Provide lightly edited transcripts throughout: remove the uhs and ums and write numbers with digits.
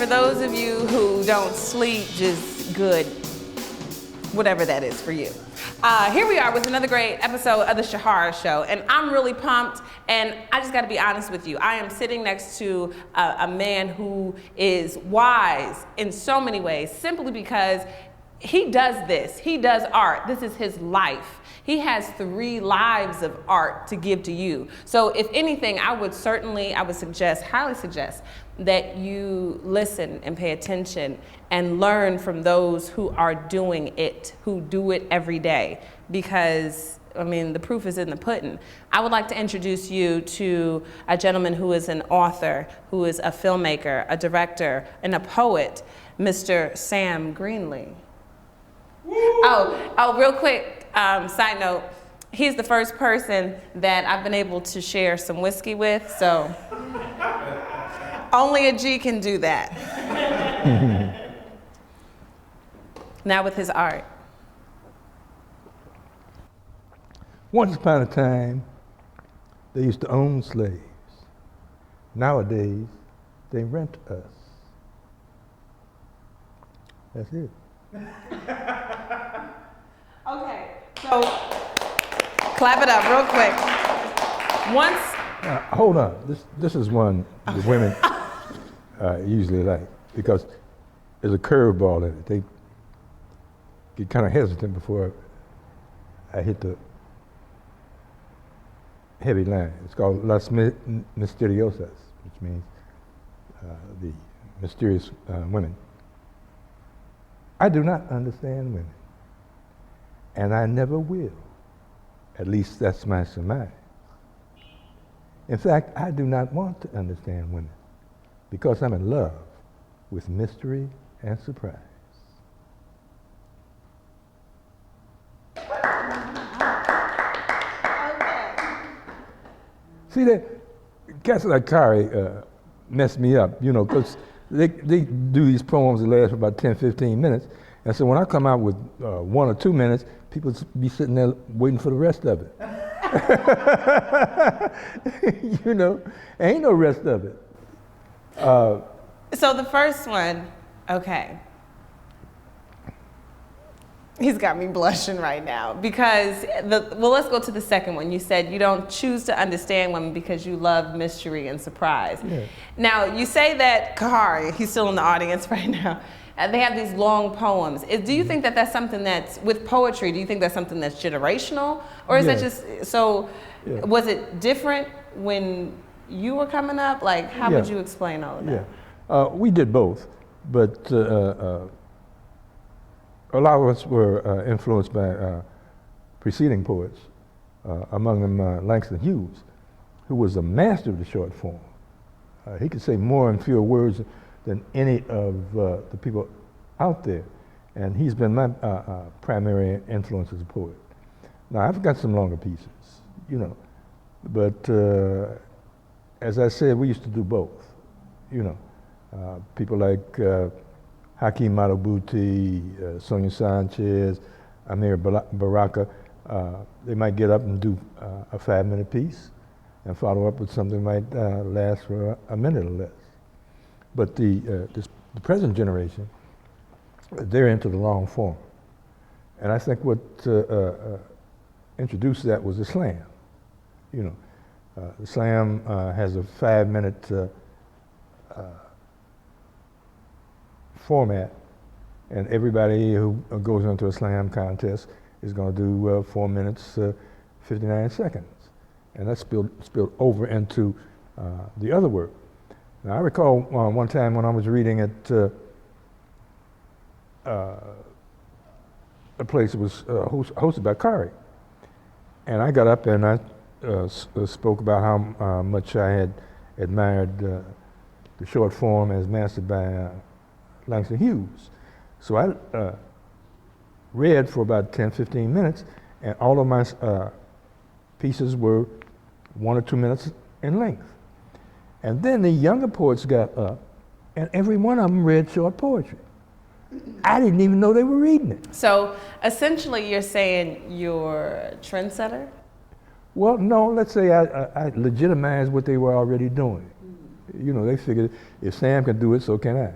for those of you who don't sleep just good, whatever that is for you. Here we are with another great episode of the Shahara Show, and I'm really pumped, and I just gotta be honest with you. I am sitting next to a man who is wise in so many ways, simply because he does this. He does art. This is his life. He has 3 lives of art to give to you. So if anything, I would suggest, highly suggest, that you listen and pay attention and learn from those who are doing it, who do it every day. Because, I mean, the proof is in the pudding. I would like to introduce you to a gentleman who is an author, who is a filmmaker, a director, and a poet, Mr. Sam Greenlee. Oh, real quick, side note, he's the first person that I've been able to share some whiskey with, so only a G can do that. Now with his art. Once upon a time, they used to own slaves. Nowadays, they rent us. That's it. Okay, so clap it up real quick. Once. Hold on. This is one the women usually like, because there's a curveball in it. They get kind of hesitant before I hit the heavy line. It's called Las Misteriosas, which means the mysterious women. I do not understand women, and I never will. At least that's my surmise. In fact, I do not want to understand women because I'm in love with mystery and surprise. See, that cats like Kari mess me up, you know, because they do these poems that last for about 10, 15 minutes. And so when I come out with 1 or 2 minutes, people be sitting there waiting for the rest of it. You know, ain't no rest of it. So the first one, okay. He's got me blushing right now because, let's go to the second one. You said you don't choose to understand women because you love mystery and surprise. Yeah. Now, you say that Kahari, he's still in the audience right now, they have these long poems. Do you think that that's something that's, with poetry, do you think that's something that's generational? Or is that just, was it different when you were coming up? Like, how would you explain all of that? Yeah, we did both, but a lot of us were influenced by preceding poets, among them Langston Hughes, who was a master of the short form. He could say more in fewer words than any of the people out there, and he's been my primary influence as a poet. Now, I've got some longer pieces, you know, but as I said, we used to do both, you know. People like Hakeem Madhubuti, Sonia Sanchez, Amir Baraka, they might get up and do a 5-minute piece and follow up with something that might last for a minute or less. But the present generation, they're into the long form. And I think what introduced that was the slam. You know, the slam has a 5-minute format, and everybody who goes into a slam contest is going to do 4 minutes, 59 seconds. And that's spilled over into the other work. Now, I recall one time when I was reading at a place that was hosted by Kari, and I got up and I spoke about how much I had admired the short form as mastered by Langston Hughes. So I read for about 10, 15 minutes, and all of my pieces were 1 or 2 minutes in length. And then the younger poets got up, and every one of them read short poetry. I didn't even know they were reading it. So essentially you're saying you're a trendsetter? Well, no, let's say I legitimized what they were already doing. You know, they figured if Sam can do it, so can I.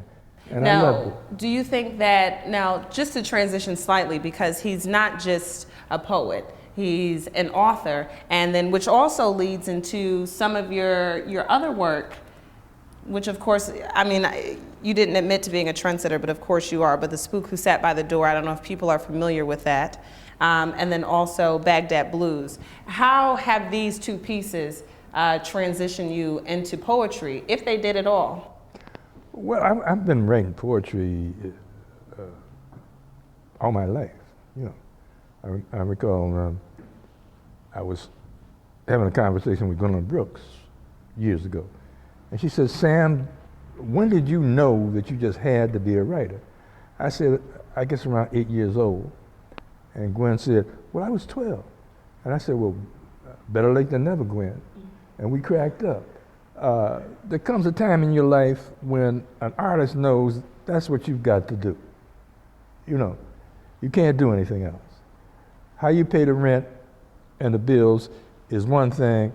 And I loved it. Now, do you think that, now just to transition slightly, because he's not just a poet, he's an author, and then which also leads into some of your other work, which of course, I mean, you didn't admit to being a trendsetter, but of course you are, but The Spook Who Sat by the Door, I don't know if people are familiar with that, and then also Baghdad Blues. How have these two pieces transitioned you into poetry, if they did at all? Well, I've been writing poetry all my life, you know. I recall I was having a conversation with Gwendolyn Brooks years ago, and she said, "Sam, when did you know that you just had to be a writer?" I said, "I guess around 8 years old." And Gwen said, "Well, I was 12." And I said, "Well, better late than never, Gwen." And we cracked up. There comes a time in your life when an artist knows that's what you've got to do. You know, you can't do anything else. How you pay the rent and the bills is one thing,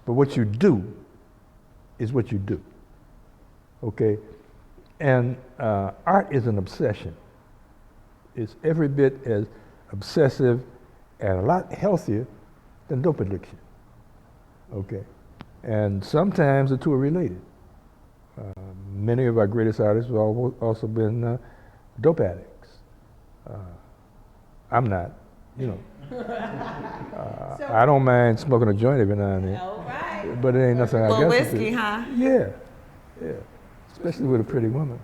but what you do is what you do, okay? And art is an obsession. It's every bit as obsessive and a lot healthier than dope addiction, okay? And sometimes the two are related. Many of our greatest artists have also been dope addicts. I'm not, you know. I don't mind smoking a joint every now and then. All right. But it ain't nothing I A got little to whiskey, do. huh? Yeah, yeah. Especially with a pretty woman.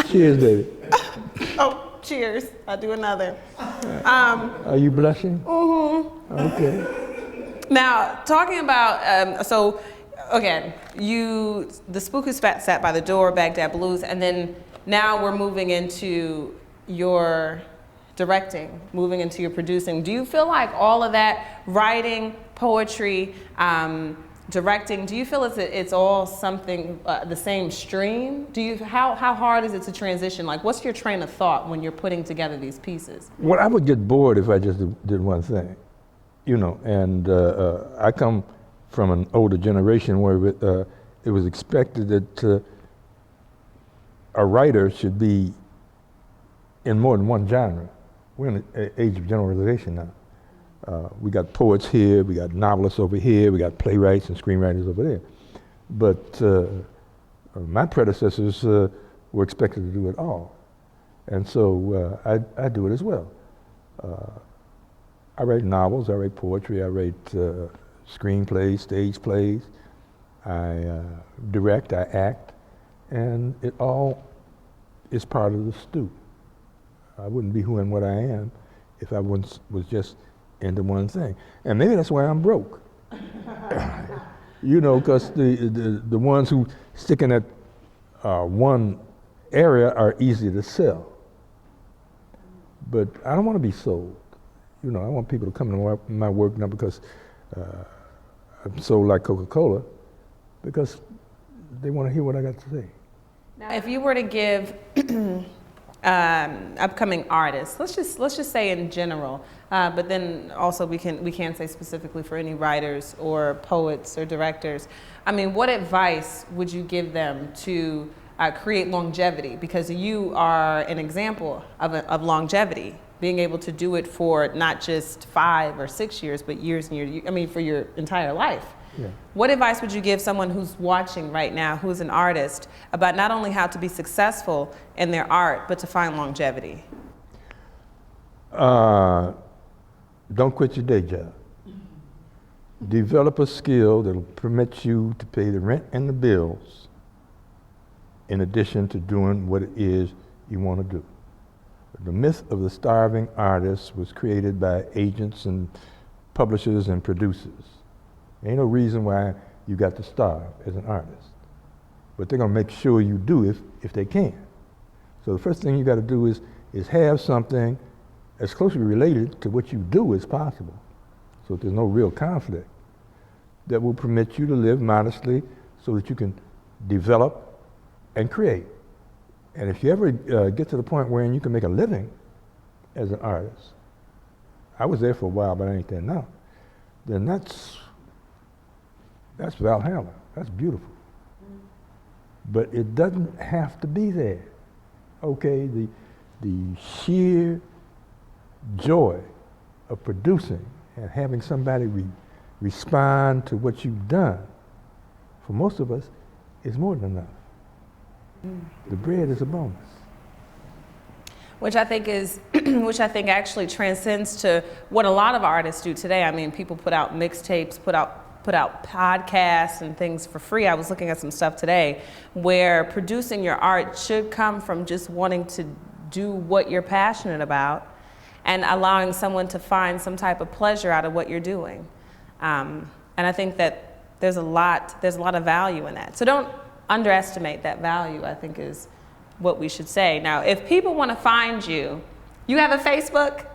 Cheers, baby. Oh, cheers. I'll do another. Are you blushing? Mm-hmm. Okay. Now, talking about, so again, The Spook Who Sat by the Door, Baghdad Blues, and then now we're moving into your directing, moving into your producing. Do you feel like all of that, writing, poetry, directing, do you feel it's all something, the same stream? How hard is it to transition? Like, what's your train of thought when you're putting together these pieces? Well, I would get bored if I just did one thing, you know, and I come from an older generation where it was expected that a writer should be in more than one genre. We're in an age of generalization now. We got poets here, we got novelists over here, we got playwrights and screenwriters over there. But my predecessors were expected to do it all. And so I do it as well. I write novels, I write poetry, I write screenplays, stage plays, I direct, I act, and it all is part of the stew. I wouldn't be who and what I am if I was just into one thing. And maybe that's why I'm broke. You know, because the ones who stick in that one area are easy to sell. But I don't want to be sold. You know, I want people to come to my work not because I'm sold like Coca-Cola, because they want to hear what I got to say. Now, if you were to give upcoming artists, let's just say in general, but then also we can say specifically for any writers or poets or directors. I mean, what advice would you give them to create longevity? Because you are an example of longevity, being able to do it for not just 5 or 6 years, but years and years. I mean, for your entire life. Yeah. What advice would you give someone who's watching right now, who's an artist, about not only how to be successful in their art, but to find longevity? Don't quit your day job. Develop a skill that'll permit you to pay the rent and the bills in addition to doing what it is you want to do. The myth of the starving artist was created by agents and publishers and producers. There ain't no reason why you got to starve as an artist. But they're going to make sure you do if they can. So the first thing you got to do is have something as closely related to what you do as possible, so that there's no real conflict, that will permit you to live modestly so that you can develop and create. And if you ever get to the point where you can make a living as an artist, I was there for a while, but I ain't there now, then that's That's Valhalla. That's beautiful. But it doesn't have to be there. Okay, the sheer joy of producing and having somebody respond to what you've done, for most of us, is more than enough. The bread is a bonus. Which I think actually transcends to what a lot of artists do today. I mean, people put out mixtapes, put out podcasts and things for free. I was looking at some stuff today where producing your art should come from just wanting to do what you're passionate about and allowing someone to find some type of pleasure out of what you're doing. And I think that there's a lot of value in that. So don't underestimate that value, I think, is what we should say. Now, if people want to find you, you have a Facebook?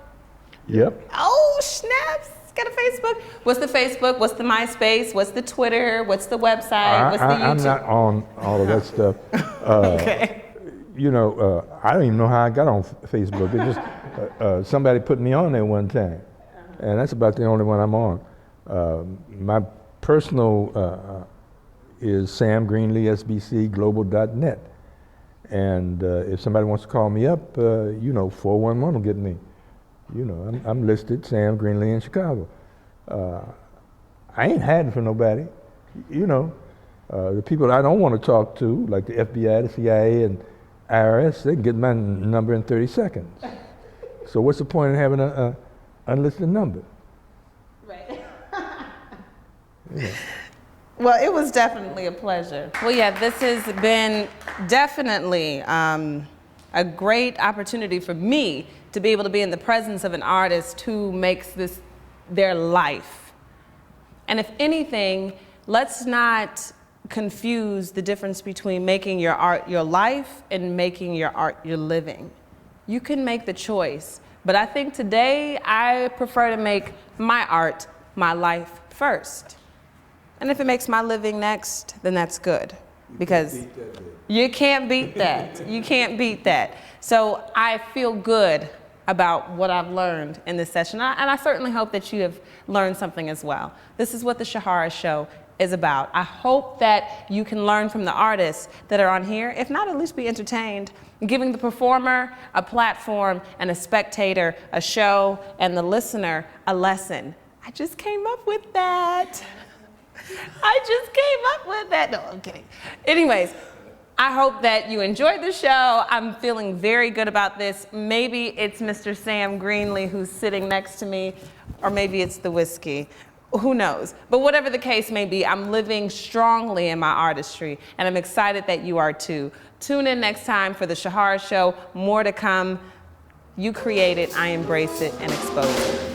Yep. Oh, snaps. Got a Facebook? What's the Facebook? What's the MySpace? What's the Twitter? What's the website? What's the YouTube? I'm not on all of that stuff. Okay. You know, I don't even know how I got on Facebook. It just somebody put me on there one time, and that's about the only one I'm on. My personal is Sam Greenlee, SBC, global.net. And if somebody wants to call me up, 411 will get me. You know, I'm listed, Sam Greenlee in Chicago. I ain't hiding from nobody. You know, the people I don't want to talk to, like the FBI, the CIA, and IRS, they can get my number in 30 seconds. So what's the point in having an unlisted number? Right. Yeah. Well, it was definitely a pleasure. Well, yeah, this has been definitely a great opportunity for me to be able to be in the presence of an artist who makes this their life. And if anything, let's not confuse the difference between making your art your life and making your art your living. You can make the choice, but I think today I prefer to make my art my life first. And if it makes my living next, then that's good, because you can't beat that. You can't beat that. So I feel good about what I've learned in this session, and I certainly hope that you have learned something as well. This is what the Shahara Show is about. I hope that you can learn from the artists that are on here, if not at least be entertained, giving the performer a platform and a spectator a show and the listener a lesson. I just came up with that. No, I'm kidding. Anyways, I hope that you enjoyed the show. I'm feeling very good about this. Maybe it's Mr. Sam Greenlee who's sitting next to me, or maybe it's the whiskey. Who knows? But whatever the case may be, I'm living strongly in my artistry, and I'm excited that you are too. Tune in next time for the Shahara Show. More to come. You create it, I embrace it, and expose it.